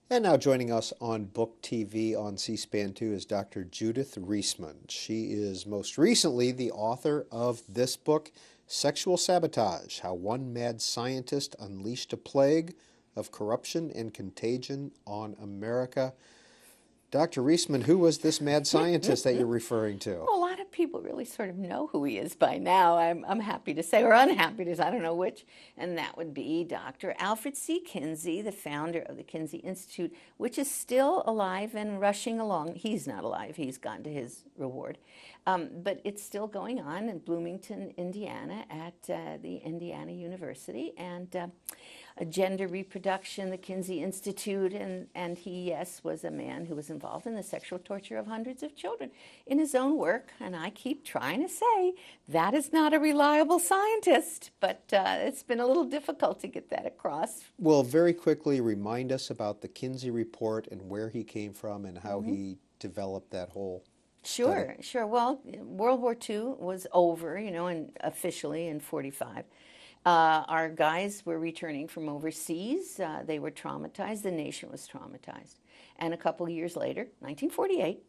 And now joining us on Book TV on C-SPAN 2 is Dr. Judith Reisman. She is most recently the author of this book, Sexual Sabotage: How One Mad Scientist Unleashed a Plague of Corruption and Contagion on America. Dr. Reisman, who was this mad scientist that you're referring to? Well, a lot of people really sort of know who he is by now, I'm happy to say, or unhappy to say, I don't know which, and that would be Dr. Alfred C. Kinsey, the founder of the Kinsey Institute, which is still alive and rushing along. He's not alive, he's gone to his reward. But it's still going on in Bloomington, Indiana, at the Indiana University, and gender reproduction, the Kinsey Institute, and he, yes, was a man who was involved in the sexual torture of hundreds of children in his own work. And I keep trying to say that is not a reliable scientist, but it's been a little difficult to get that across. Well, very quickly remind us about the Kinsey report and where he came from and how he developed that whole Sure, study. sure. Well, World War II was over, and officially in 45. Our guys were returning from overseas. They were traumatized. The nation was traumatized. And a couple of years later, 1948,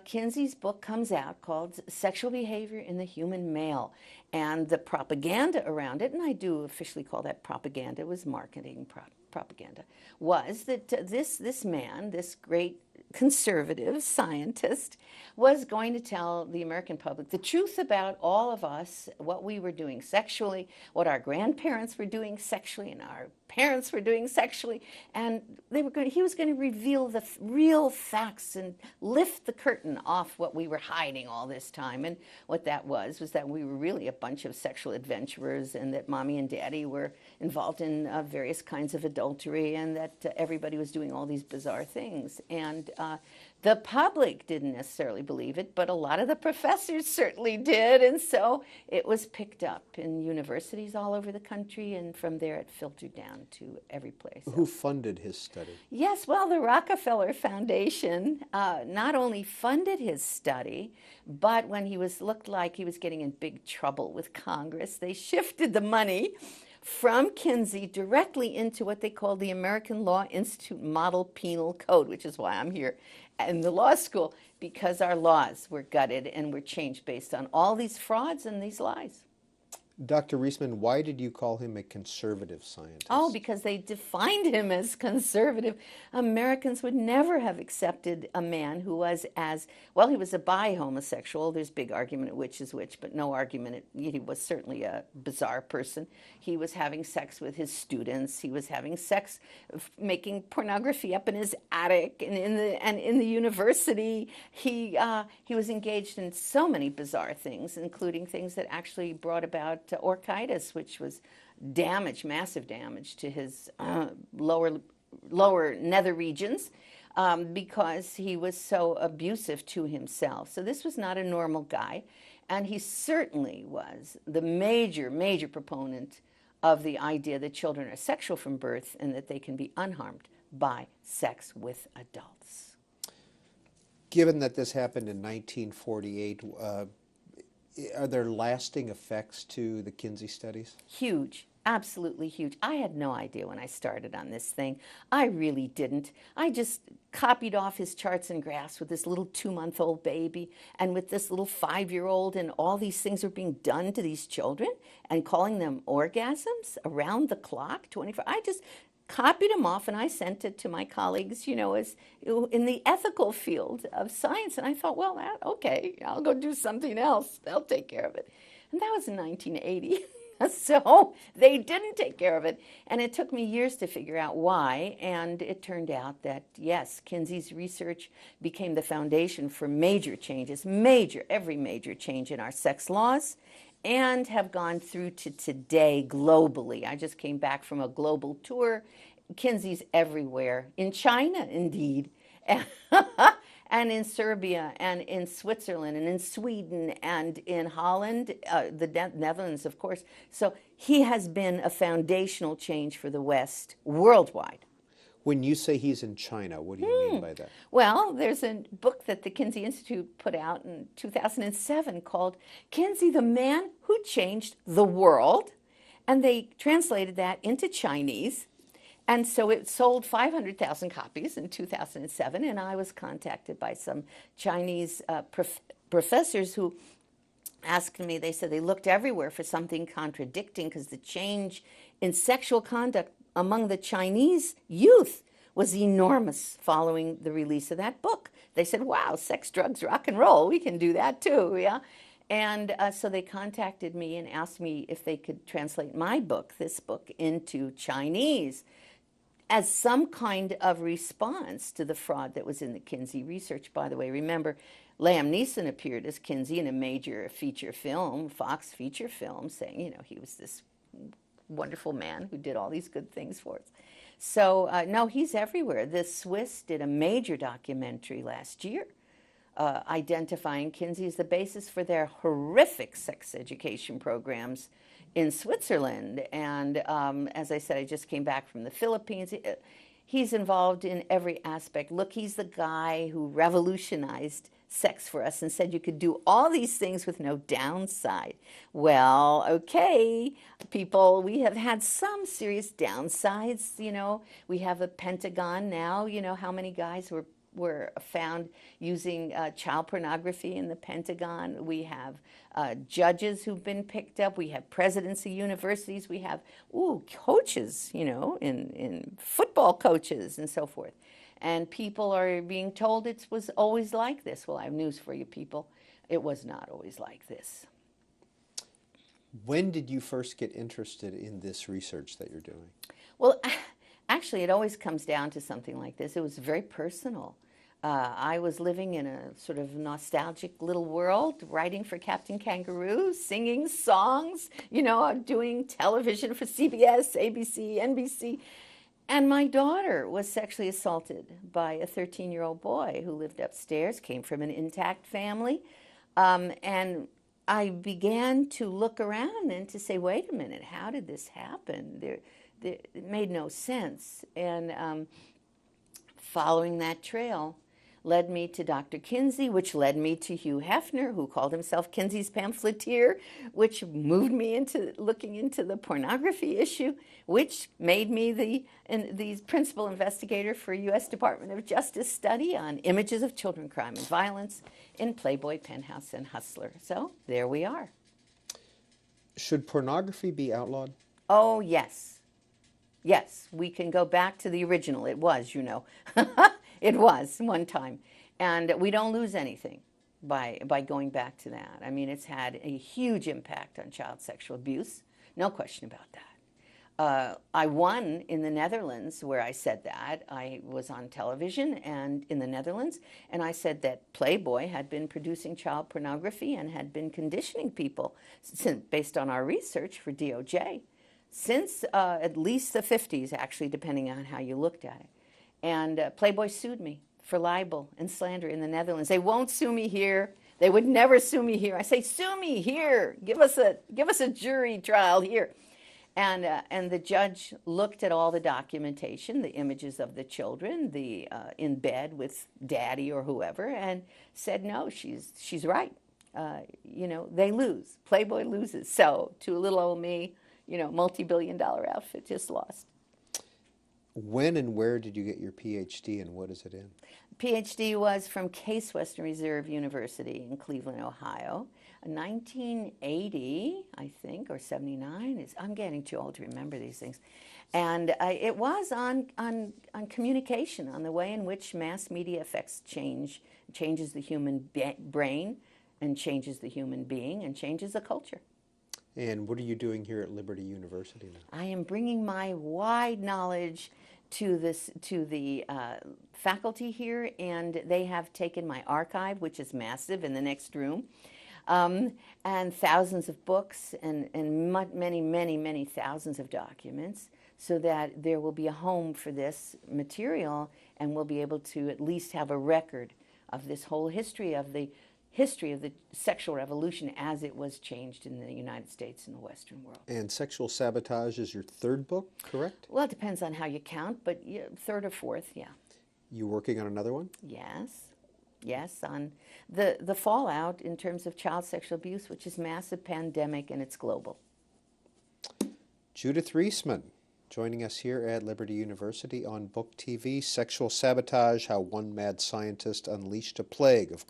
Kinsey's book comes out called Sexual Behavior in the Human Male. And the propaganda around it, and I do officially call that propaganda, it was marketing propaganda, was that this man, this great conservative scientist, was going to tell the American public the truth about all of us, what we were doing sexually, what our grandparents were doing sexually, and our parents were doing sexually, and he was going to reveal the real facts and lift the curtain off what we were hiding all this time. And what that was that we were really a bunch of sexual adventurers, and that mommy and daddy were involved in various kinds of adultery, and that everybody was doing all these bizarre things. And the public didn't necessarily believe it, but a lot of the professors certainly did. And so it was picked up in universities all over the country, and from there it filtered down to every place Who else. funded his study? Yes, well, the Rockefeller Foundation not only funded his study, but when he looked like he was getting in big trouble with Congress, they shifted the money from Kinsey directly into what they called the American Law Institute Model Penal Code, which is why I'm here in the law school, because our laws were gutted and were changed based on all these frauds and these lies. Dr. Reisman, why did you call him a conservative scientist? Oh, because they defined him as conservative. Americans would never have accepted a man who was he was a bi-homosexual. There's big argument which is which, but no argument. He was certainly a bizarre person. He was having sex with his students. He was having sex, making pornography up in his attic and in the university. He was engaged in so many bizarre things, including things that actually brought about orchitis, which was massive damage to his lower nether regions, because he was so abusive to himself. So this was not a normal guy, and he certainly was the major proponent of the idea that children are sexual from birth and that they can be unharmed by sex with adults. Given that this happened in 1948, are there lasting effects to the Kinsey studies? Huge. Absolutely huge. I had no idea when I started on this thing. I really didn't. I just copied off his charts and graphs with this little 2-month-old baby and with this little 5-year-old, and all these things are being done to these children and calling them orgasms around the clock, 24. I just copied them off and I sent it to my colleagues, as in the ethical field of science. And I thought, well, okay, I'll go do something else. They'll take care of it. And that was in 1980. So they didn't take care of it. And it took me years to figure out why. And it turned out that, yes, Kinsey's research became the foundation for major changes, every major change in our sex laws, and have gone through to today globally. I just came back from a global tour. Kinsey's everywhere. In China, indeed. And in Serbia, and in Switzerland, and in Sweden, and in Holland, the Netherlands, of course. So he has been a foundational change for the West worldwide. When you say he's in China, what do you mean by that? Well, there's a book that the Kinsey Institute put out in 2007 called Kinsey, the Man Who Changed the World. And they translated that into Chinese. And so it sold 500,000 copies in 2007, and I was contacted by some Chinese professors who asked me, they said they looked everywhere for something contradicting because the change in sexual conduct among the Chinese youth was enormous following the release of that book. They said, wow, sex, drugs, rock and roll, we can do that too, yeah? And so they contacted me and asked me if they could translate my book, this book, into Chinese as some kind of response to the fraud that was in the Kinsey research. By the way, remember, Liam Neeson appeared as Kinsey in a major feature film, Fox feature film, saying, you know, he was this wonderful man who did all these good things for us. So, no, he's everywhere. The Swiss did a major documentary last year identifying Kinsey as the basis for their horrific sex education programs in Switzerland. And as I said, I just came back from the Philippines. He's involved in every aspect. Look, he's the guy who revolutionized sex for us and said you could do all these things with no downside. Well, okay, people, we have had some serious downsides. You know, we have a Pentagon now. You know how many guys were found using child pornography in the Pentagon. We have judges who've been picked up. We have presidents of universities. We have, coaches, you know, in football coaches and so forth. And people are being told it was always like this. Well, I have news for you, people. It was not always like this. When did you first get interested in this research that you're doing? Well, actually, it always comes down to something like this. It was very personal. I was living in a sort of nostalgic little world, writing for Captain Kangaroo, singing songs, you know, doing television for CBS, ABC, NBC. And my daughter was sexually assaulted by a 13-year-old boy who lived upstairs, came from an intact family. And I began to look around and to say, wait a minute, how did this happen? It made no sense. And following that trail led me to Dr. Kinsey, which led me to Hugh Hefner, who called himself Kinsey's pamphleteer, which moved me into looking into the pornography issue, which made me the principal investigator for U.S. Department of Justice study on images of children, crime, and violence in Playboy, Penthouse, and Hustler. So there we are. Should pornography be outlawed? Oh, yes. Yes, we can go back to the original. It was, you know. It was one time. And we don't lose anything by going back to that. I mean, it's had a huge impact on child sexual abuse. No question about that. I won in the Netherlands where I said that. I was on television and in the Netherlands, and I said that Playboy had been producing child pornography and had been conditioning people based on our research for DOJ since at least the 50s, actually, depending on how you looked at it. And Playboy sued me for libel and slander in the Netherlands. They won't sue me here. They would never sue me here. I say, sue me here. Give us a jury trial here. And the judge looked at all the documentation, the images of the children, in bed with daddy or whoever, and said, no, she's right. You know, they lose. Playboy loses. So to a little old me, you know, multi-billion-dollar outfit just lost. When and where did you get your PhD, and what is it in? PhD was from Case Western Reserve University in Cleveland, Ohio. 1980, I think, or 79. I'm getting too old to remember these things. And it was on communication, on the way in which mass media affects changes the human brain, and changes the human being, and changes the culture. And what are you doing here at Liberty University now? I am bringing my wide knowledge to the faculty here, and they have taken my archive, which is massive, in the next room, and thousands of books and many, many, many thousands of documents, so that there will be a home for this material, and we'll be able to at least have a record of this whole history of the sexual revolution as it was changed in the United States and the Western world. And Sexual Sabotage is your third book, correct? Well, it depends on how you count, but yeah, third or fourth, yeah. You working on another one? Yes. Yes, on the fallout in terms of child sexual abuse, which is massive pandemic and it's global. Judith Reisman, joining us here at Liberty University on Book TV, Sexual Sabotage, How One Mad Scientist Unleashed a Plague of